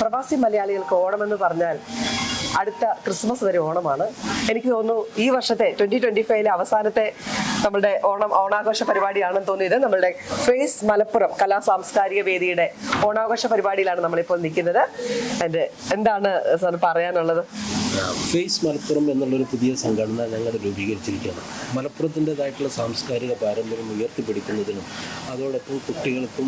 പ്രവാസി മലയാളികൾക്ക് ഓണമെന്ന് പറഞ്ഞാൽ അടുത്ത ക്രിസ്മസ് വരെ ഓണമാണ്. എനിക്ക് തോന്നുന്നു ഈ വർഷത്തെ 2025 അവസാനത്തെ നമ്മളുടെ ഓണാഘോഷ പരിപാടിയാണെന്ന് തോന്നിയത്. നമ്മളുടെ ഫേസ് മലപ്പുറം കലാ സാംസ്കാരിക വേദിയുടെ ഓണാഘോഷ പരിപാടിയിലാണ് നമ്മളിപ്പോൾ നിൽക്കുന്നത്. എന്താണ് സാർ പറയാനുള്ളത്? ഫേസ് മലപ്പുറം എന്നുള്ളൊരു പുതിയ സംഘടന ഞങ്ങൾ രൂപീകരിച്ചിരിക്കുകയാണ്. മലപ്പുറത്തിൻ്റെതായിട്ടുള്ള സാംസ്കാരിക പാരമ്പര്യം ഉയർത്തിപ്പിടിക്കുന്നതിനും അതോടൊപ്പം കുട്ടികൾക്കും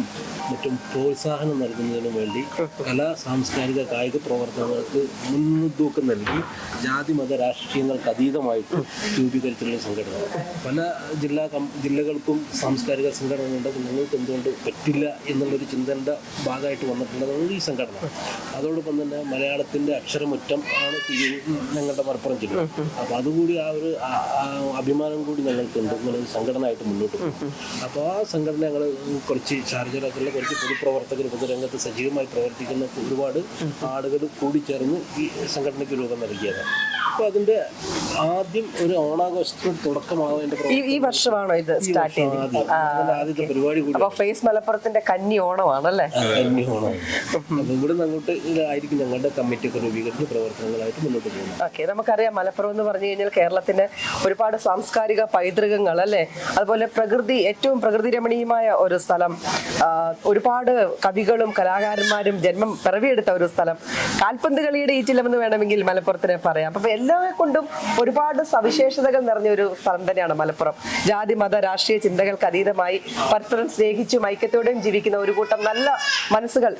മറ്റും പ്രോത്സാഹനം നൽകുന്നതിനും വേണ്ടി കലാ സാംസ്കാരിക കായിക പ്രവർത്തനങ്ങൾക്ക് മുൻതൂക്കം നൽകി ജാതി മത രാഷ്ട്രീയങ്ങൾക്ക് അതീതമായിട്ട് രൂപീകരിച്ചിട്ടുള്ള സംഘടന. പല ജില്ലകൾക്കും സാംസ്കാരിക സംഘടനകളുണ്ട്. നിങ്ങൾക്ക് എന്തുകൊണ്ട് പറ്റില്ല എന്നുള്ളൊരു ചിന്തയുടെ ഭാഗമായിട്ട് വന്നിട്ടുള്ളതാണ് ഈ സംഘടന. അതോടൊപ്പം തന്നെ മലയാളത്തിൻ്റെ അക്ഷരമുറ്റം ആണ് ഞങ്ങളുടെ മലപ്പുറം ജില്ല. അപ്പോൾ അതുകൂടി ആ ഒരു അഭിമാനം കൂടി ഞങ്ങൾക്കുണ്ട് ഇങ്ങനെ ഒരു സംഘടനയായിട്ട് മുന്നോട്ട് പോകും. അപ്പോൾ ആ സംഘടന ഞങ്ങൾ കുറച്ച് ഷാർജയിലുള്ള കുറച്ച് പൊതുപ്രവർത്തകർ പൊതുരംഗത്ത് സജീവമായി പ്രവർത്തിക്കുന്ന ഒരുപാട് ആളുകൾ കൂടിച്ചേർന്ന് ഈ സംഘടനയ്ക്ക് രൂപം നൽകിയതാണ്. അപ്പോൾ അതിൻ്റെ ആദ്യം ഒരു ഓണാഘോഷത്തിന് തുടക്കമാവേണ്ട ഈ വർഷമാണോ ഇത് സ്റ്റാർട്ട് ചെയ്യുന്നത്? ആദ്യത്തെ പരിപാടി കൂടി ഫേസ് മലപ്പുറത്തിന്റെ കന്നി ഓണമാണല്ലേ? കന്നി ഓണം. അപ്പോൾ ഇവിടെ നിന്ന് അങ്ങോട്ട് ഇതായിരിക്കും ഞങ്ങളുടെ കമ്മിറ്റിയൊക്കെ രൂപീകരിച്ച് പ്രവർത്തനങ്ങളായിട്ട് മുന്നോട്ട് പോകുന്നത്. ഓക്കെ, നമുക്കറിയാം മലപ്പുറം എന്ന് പറഞ്ഞു കഴിഞ്ഞാൽ കേരളത്തിന് ഒരുപാട് സാംസ്കാരിക പൈതൃകങ്ങൾ അല്ലേ, അതുപോലെ ഏറ്റവും പ്രകൃതി രമണീയമായ ഒരു സ്ഥലം, ഒരുപാട് കവികളും കലാകാരന്മാരും ജന്മം പിറവിയെടുത്ത ഒരു സ്ഥലം, കാൽപന്ത് കളിയുടെ ഈറ്റിലമെന്ന് വേണമെങ്കിൽ മലപ്പുറത്തിനെ പറയാം. അപ്പൊ എല്ലാ കൊണ്ടും ഒരുപാട് സവിശേഷതകൾ നിറഞ്ഞ ഒരു സ്ഥലം തന്നെയാണ് മലപ്പുറം. ജാതി മത രാഷ്ട്രീയ ചിന്തകൾക്ക് അതീതമായി പരസ്പരം സ്നേഹിച്ചും ഐക്യത്തോടെയും ജീവിക്കുന്ന ഒരു കൂട്ടം നല്ല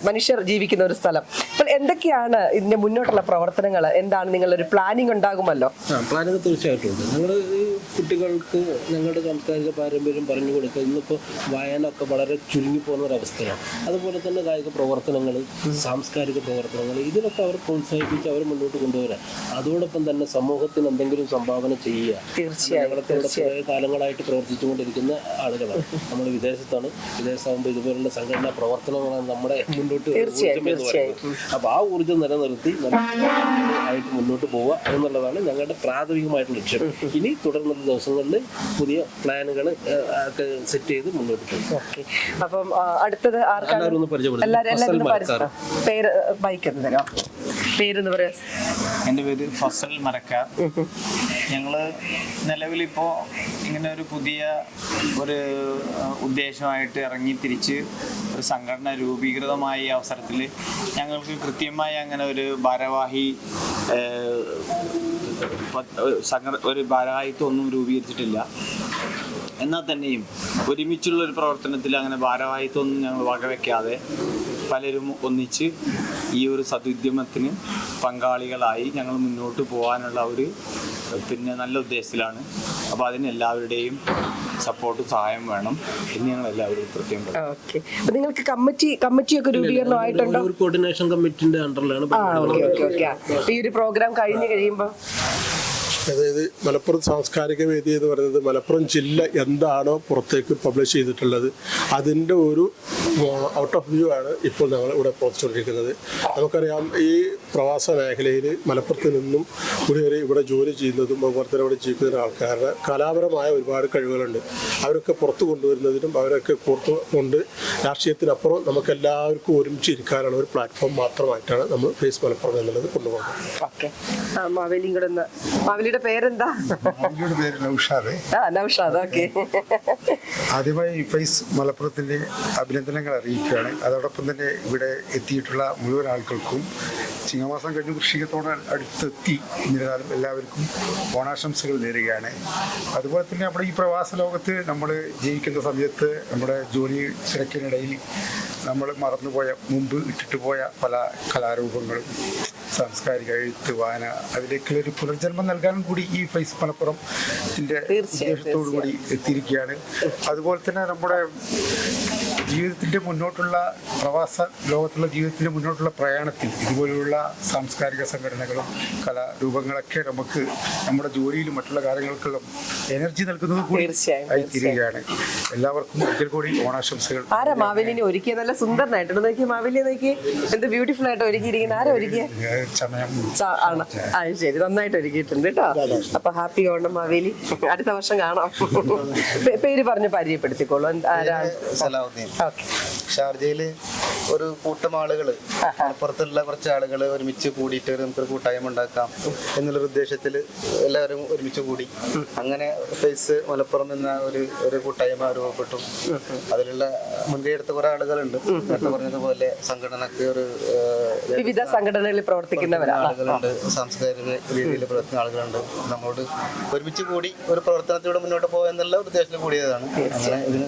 മനുഷ്യർ ജീവിക്കുന്ന ഒരു സ്ഥലം. അപ്പോൾ എന്തൊക്കെയാണ് ഇതിന്റെ മുന്നോട്ടുള്ള പ്രവർത്തനങ്ങൾ? എന്താണ് നിങ്ങളൊരു പ്ലാനിങ് ഉണ്ടാകുമല്ലോ? പ്ലാനിങ് തീർച്ചയായിട്ടും ഉണ്ട്. ഞങ്ങൾ കുട്ടികൾക്ക് ഞങ്ങളുടെ സാംസ്കാരിക പാരമ്പര്യം പറഞ്ഞു കൊടുക്കുക. ഇന്നിപ്പോൾ വായന ഒക്കെ വളരെ ചുരുങ്ങിപ്പോകുന്ന ഒരവസ്ഥയാണ്. അതുപോലെ തന്നെ കായിക പ്രവർത്തനങ്ങൾ, സാംസ്കാരിക പ്രവർത്തനങ്ങൾ, ഇതിനൊക്കെ അവർ പ്രോത്സാഹിപ്പിച്ച് അവർ മുന്നോട്ട് കൊണ്ടുവരാം. അതോടൊപ്പം തന്നെ സമൂഹത്തിന് എന്തെങ്കിലും സംഭാവന ചെയ്യുക. ഞങ്ങളൊക്കെ ഇവിടെ കുറേ കാലങ്ങളായിട്ട് പ്രവർത്തിച്ചുകൊണ്ടിരിക്കുന്ന ആളുകളാണ്. നമ്മൾ വിദേശത്താണ്. വിദേശമാകുമ്പോൾ ഇതുപോലുള്ള സംഘടനാ പ്രവർത്തനങ്ങളാണ് നമ്മുടെ മുന്നോട്ട് ഊർജ്ജം എന്ന് പറയുന്നത്. അപ്പോൾ ആ ഊർജ്ജം നിലനിർത്തി ആയിട്ട് മുന്നോട്ട് പോവുക എന്നുള്ളതാണ് ഞങ്ങളുടെ പ്രാഥമികമായിട്ടുള്ള ലക്ഷ്യം. ഇനി തുടർന്നുള്ള ദിവസങ്ങളിൽ പുതിയ പ്ലാനുകൾ ഒക്കെ സെറ്റ് ചെയ്ത് മുന്നോട്ട് പോകും. അപ്പം അടുത്തത് എൻ്റെ പേര് ഫസൽ മരക്കാർ. ഞങ്ങൾ നിലവിലിപ്പോൾ ഇങ്ങനെ ഒരു പുതിയ ഒരു ഉദ്ദേശമായിട്ട് ഇറങ്ങി തിരിച്ച് ഒരു സംഘടന രൂപീകൃതമായ ഈ അവസരത്തിൽ ഞങ്ങൾക്ക് കൃത്യമായി അങ്ങനെ ഒരു ഭാരവാഹിത്വം ഒന്നും രൂപീകരിച്ചിട്ടില്ല. എന്നാൽ തന്നെയും ഒരുമിച്ചുള്ള ഒരു പ്രവർത്തനത്തിൽ അങ്ങനെ ഭാരവാഹിത്വം ഒന്നും ഞങ്ങൾ വകവെക്കാതെ പലരും ഒന്നിച്ച് ഈ ഒരു സതുദ്യമത്തിന് പങ്കാളികളായി ഞങ്ങൾ മുന്നോട്ട് പോകാനുള്ള ഒരു നല്ല ഉദ്ദേശത്തിലാണ്. അപ്പോൾ അതിന് എല്ലാവരുടെയും സപ്പോർട്ടും സഹായം വേണം എന്ന് ഞങ്ങൾ എല്ലാവരും പ്രത്യേകം പറയും. നിങ്ങൾക്ക് കമ്മിറ്റിയൊക്കെ രൂപീകരണമായിട്ടുണ്ടോ? ഒരു കോർഡിനേഷൻ കമ്മിറ്റിന്റെ അണ്ടറിലാണ് ഈ ഒരു പ്രോഗ്രാം കഴിഞ്ഞ് കഴിയുമ്പോൾ അതായത് മലപ്പുറം സാംസ്കാരിക വേദി എന്ന് പറയുന്നത് മലപ്പുറം ജില്ല എന്താണോ പുറത്തേക്ക് പബ്ലിഷ് ചെയ്തിട്ടുള്ളത് അതിൻ്റെ ഒരു ഔട്ട് ഓഫ് വ്യൂ ആണ് ഇപ്പോൾ ഞങ്ങൾ ഇവിടെ പ്രവർത്തിച്ചുകൊണ്ടിരിക്കുന്നത്. നമുക്കറിയാം ഈ പ്രവാസ മേഖലയിൽ മലപ്പുറത്ത് നിന്നും കുടിയേറി ഇവിടെ ജോലി ചെയ്യുന്നതും അതുപോലെ തന്നെ ഇവിടെ ജീവിക്കുന്ന ആൾക്കാരുടെ കലാപരമായ ഒരുപാട് കഴിവുകളുണ്ട്. അവരൊക്കെ പുറത്തു കൊണ്ടുവരുന്നതിനും അവരൊക്കെ പുറത്തു കൊണ്ട് രാഷ്ട്രീയത്തിനപ്പുറം നമുക്ക് എല്ലാവർക്കും ഒരുമിച്ച് ഇരിക്കാനുള്ള ഒരു പ്ലാറ്റ്ഫോം മാത്രമായിട്ടാണ് നമ്മൾ ഫേസ് മലപ്പുറം എന്നുള്ളത് കൊണ്ടുപോകുന്നത്. പേരെന്താ? പേര് നൗഷാദ്. നൗഷാദ്, ഓക്കെ. ആദ്യമായി ഫേസ് മലപ്പുറത്തിന്റെ അഭിനന്ദനങ്ങൾ അറിയിക്കുകയാണ്. അതോടൊപ്പം തന്നെ ഇവിടെ എത്തിയിട്ടുള്ള മുഴുവൻ ആൾക്കാർക്കും ചിങ്ങമാസം കഴിഞ്ഞ് വൃശ്ചികത്തോട് അടുത്തെത്തി എന്നിരുന്നാലും എല്ലാവർക്കും ഓണാശംസകൾ നേരുകയാണ്. അതുപോലെ തന്നെ നമ്മുടെ ഈ പ്രവാസ ലോകത്ത് നമ്മൾ ജീവിക്കുന്ന സമയത്ത് നമ്മുടെ ജോലി തിരക്കിനിടയിൽ നമ്മൾ മുമ്പ് ഇട്ടിട്ട് പോയ പല കലാരൂപങ്ങളും സാംസ്കാരിക എഴുത്ത് വായന അതിലേക്കുള്ള ഒരു പുനർജന്മം നൽകാനും കൂടി ഈ ഫേസ് മലപ്പുറത്തിന്റെ ഉദ്ദേശത്തോടു കൂടി എത്തിയിരിക്കുകയാണ്. അതുപോലെ തന്നെ നമ്മുടെ ജീവിതത്തിൻ്റെ മുന്നോട്ടുള്ള പ്രവാസ ലോകത്തുള്ള ജീവിതത്തിൻ്റെ മുന്നോട്ടുള്ള പ്രയാണത്തിൽ ഇതുപോലെയുള്ള സാംസ്കാരിക സംഘടനകളും കലാരൂപങ്ങളൊക്കെ നമുക്ക് നമ്മുടെ ജോലിയിലും മറ്റുള്ള കാര്യങ്ങൾക്കുള്ള എനർജി നൽകുന്നത് കൂടി ആയി തീരുകയാണ്. എല്ലാവർക്കും ഒരിക്കൽ കൂടി ഓണാശംസകൾ. ആരാ മാവേലിനെ ഒരുക്കിയ? നല്ല സുന്ദരനായിട്ട് നോക്കി മാവേലിയെ നോക്കി, എന്ത് ബ്യൂട്ടിഫുൾ ആയിട്ട് ഒരുക്കിയിരിക്കുന്നത്. ആരാ ഒരുക്കിയ? ആണ്. ശരി, നന്നായിട്ട് ഒരുക്കിയിട്ടുണ്ട് കേട്ടോ. അപ്പൊ ഹാപ്പി ഓണം മാവേലി. അടുത്ത വർഷം കാണാം. പേര് പറഞ്ഞ് പരിചയപ്പെടുത്തിക്കോളൂ. ഓക്കെ. ഷാർജയിൽ ഒരു കൂട്ടം ആളുകൾ, പുറത്തുള്ള കുറച്ച് ആളുകൾ ഒരുമിച്ച് കൂടിയിട്ട് നമുക്കൊരു കൂട്ടായ്മ ഉണ്ടാക്കാം എന്നുള്ളൊരു ഉദ്ദേശത്തിൽ എല്ലാവരും ഒരുമിച്ച് കൂടി അങ്ങനെ ഫേസ് മലപ്പുറം എന്ന ഒരു കൂട്ടായ്മ രൂപപ്പെട്ടു. അതിലുള്ള മുൻകൈയെടുത്ത കുറെ ആളുകളുണ്ട്. നേരത്തെ പറഞ്ഞതുപോലെ സംഘടനക്ക് വിവിധ സംഘടനകളിൽ പ്രവർത്തിക്കുന്നവരാണ് ആളുകളുണ്ട്, സാംസ്കാരിക രീതിയിൽ പ്രവർത്തിക്കുന്ന ആളുകളുണ്ട്. നമ്മളോട് ഒരുമിച്ച് കൂടി ഒരു പ്രവർത്തനത്തിലൂടെ മുന്നോട്ട് പോകുക എന്നുള്ള ഉദ്ദേശത്തിൽ കൂടിയതാണ്. അങ്ങനെ ഇതിന്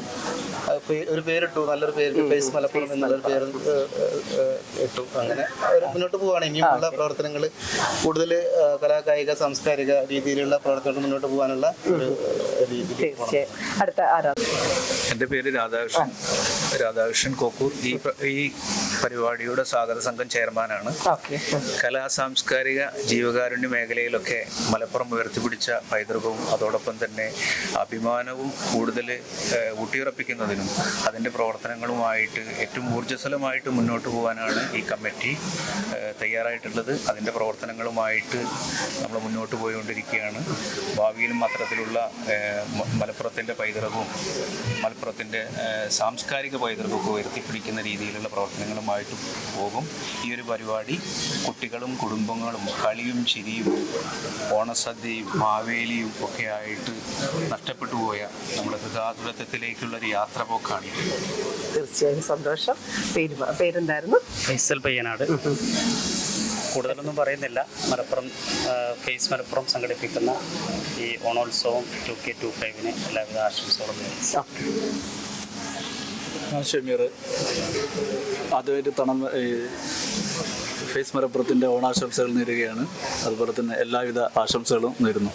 ഒരു പേരിട്ടു, നല്ലൊരു പേര്, ഫേസ് മലപ്പുറം എന്നുള്ളൊരു പേര് ഇട്ടു. അങ്ങനെ മുന്നോട്ട് പോവുകയാണ്. ഇനിയുമുള്ള പ്രവർത്തനങ്ങൾ കൂടുതൽ കലാകായിക സാംസ്കാരിക രീതിയിലുള്ള പ്രവർത്തനങ്ങൾ മുന്നോട്ട് പോകാനുള്ള ഒരു രീതി. അടുത്ത ആരാധന. എൻ്റെ പേര് രാധാകൃഷ്ണൻ കോക്കൂർ. ഈ പരിപാടിയുടെ സ്വാഗത സംഘം ചെയർമാനാണ്. കലാ സാംസ്കാരിക ജീവകാരുണ്യ മേഖലയിലൊക്കെ മലപ്പുറം ഉയർത്തിപ്പിടിച്ച പൈതൃകവും അതോടൊപ്പം തന്നെ അഭിമാനവും കൂടുതൽ ഊട്ടിയുറപ്പിക്കുന്നതിനും അതിൻ്റെ പ്രവർത്തനങ്ങളുമായിട്ട് ഏറ്റവും ഊർജ്ജസ്വലമായിട്ട് മുന്നോട്ട് പോകാനാണ് ഈ കമ്മിറ്റി തയ്യാറായിട്ടുള്ളത്. അതിൻ്റെ പ്രവർത്തനങ്ങളുമായിട്ട് നമ്മൾ മുന്നോട്ട് പോയിക്കൊണ്ടിരിക്കുകയാണ്. ഭാവിയിലും അത്തരത്തിലുള്ള മലപ്പുറത്തിൻ്റെ പൈതൃകവും മലപ്പുറത്തിൻ്റെ സാംസ്കാരിക പൈതൃകമൊക്കെ ഉയർത്തിപ്പിടിക്കുന്ന രീതിയിലുള്ള പ്രവർത്തനങ്ങളുമായിട്ട് പോകും. ഈ ഒരു പരിപാടി കുട്ടികളും കുടുംബങ്ങളും കളിയും ചിരിയും ഓണസദ്യയും മാവേലിയും ഒക്കെ ആയിട്ട് നഷ്ടപ്പെട്ടു പോയ നമ്മുടെ ഗൃഹാതുരത്വത്തിലേക്കുള്ളൊരു യാത്ര പോക്കാണ്. തീർച്ചയായും സന്തോഷം. പേരെന്തായിരുന്നു? ഫൈസൽ പയ്യനാട്. കൂടുതലൊന്നും പറയുന്നില്ല. മലപ്പുറം ഫേസ് മലപ്പുറം സംഘടിപ്പിക്കുന്ന ഈ ഓണോത്സവം 2K25 എല്ലാവിധ ആശംസകളും ഷമീർ. ആദ്യമായിട്ട് ഫേസ് മലപ്പുറത്തിൻ്റെ ഓണാശംസകൾ നേരുകയാണ്. അതുപോലെ തന്നെ എല്ലാവിധ ആശംസകളും നേരുന്നു.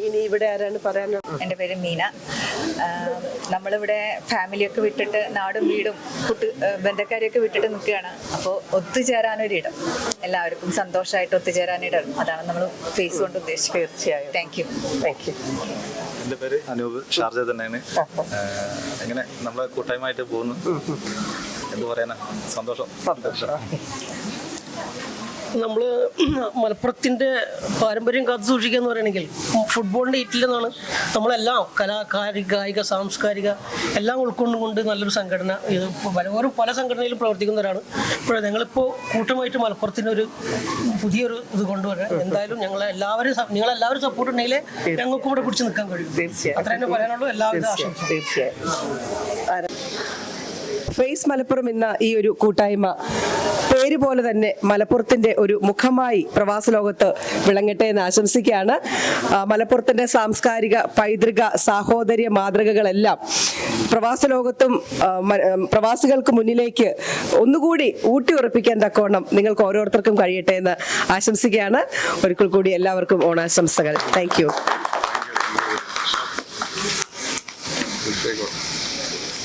ഇനി ഇവിടെ ആരാണ് പറയാനുള്ളത്? എൻ്റെ പേര് മീന. നമ്മളിവിടെ ഫാമിലിയൊക്കെ വിട്ടിട്ട് നാടും വീടും ബന്ധക്കാരെയൊക്കെ വിട്ടിട്ട് നിൽക്കുകയാണ്. അപ്പോൾ ഒത്തുചേരാനൊരിടം, എല്ലാവർക്കും സന്തോഷമായിട്ട് ഒത്തുചേരാനിടം, അതാണ് നമ്മൾ ഫേസ് കൊണ്ട് ഉദ്ദേശിക്കുന്നത്. തീർച്ചയായും. Thank you. എൻ്റെ പേര് അനൂപ്. ഷാർജ തന്നെയാണ്. ഇങ്ങനെ നമ്മളെ കൂട്ടായ്മയായിട്ട് പോകുന്നു. എന്ത് പറയാനാ, സന്തോഷം. നമ്മൾ മലപ്പുറത്തിൻ്റെ പാരമ്പര്യം കാത്തു സൂക്ഷിക്കുക എന്ന് പറയുകയാണെങ്കിൽ ഫുട്ബോളിൻ്റെ ഈറ്റിൽ നിന്നാണ് നമ്മളെല്ലാം കായിക സാംസ്കാരിക എല്ലാം ഉൾക്കൊണ്ടുകൊണ്ട് നല്ലൊരു സംഘടന, ഇത് പല സംഘടനയിലും പ്രവർത്തിക്കുന്നവരാണ്. ഇപ്പോൾ ഞങ്ങളിപ്പോൾ കൂട്ടമായിട്ട് മലപ്പുറത്തിൻ്റെ ഒരു പുതിയൊരു ഇത് കൊണ്ടുവരാൻ എന്തായാലും നിങ്ങളെല്ലാവരും സപ്പോർട്ട് ഉണ്ടെങ്കിലേ ഞങ്ങൾക്കും ഇവിടെ പിടിച്ച് നിൽക്കാൻ കഴിയും. തീർച്ചയായും. അത്ര തന്നെ പറയാനുള്ളൂ. എല്ലാവരും ആശംസ. തീർച്ചയായും. ഫേസ് മലപ്പുറം എന്ന ഈ ഒരു കൂട്ടായ്മ പേര് പോലെ തന്നെ മലപ്പുറത്തിന്റെ ഒരു മുഖമായി പ്രവാസ ലോകത്ത് വിളങ്ങട്ടെ എന്ന് ആശംസിക്കുകയാണ്. മലപ്പുറത്തിന്റെ സാംസ്കാരിക പൈതൃക സാഹോദര്യ മാതൃകകളെല്ലാം പ്രവാസ ലോകത്തും പ്രവാസികൾക്ക് മുന്നിലേക്ക് ഒന്നുകൂടി ഊട്ടിയുറപ്പിക്കാൻ തക്കവണ്ണം നിങ്ങൾക്ക് ഓരോരുത്തർക്കും കഴിയട്ടെ എന്ന് ആശംസിക്കുകയാണ്. ഒരിക്കൽ കൂടി എല്ലാവർക്കും ഓണാശംസകൾ. Thank you.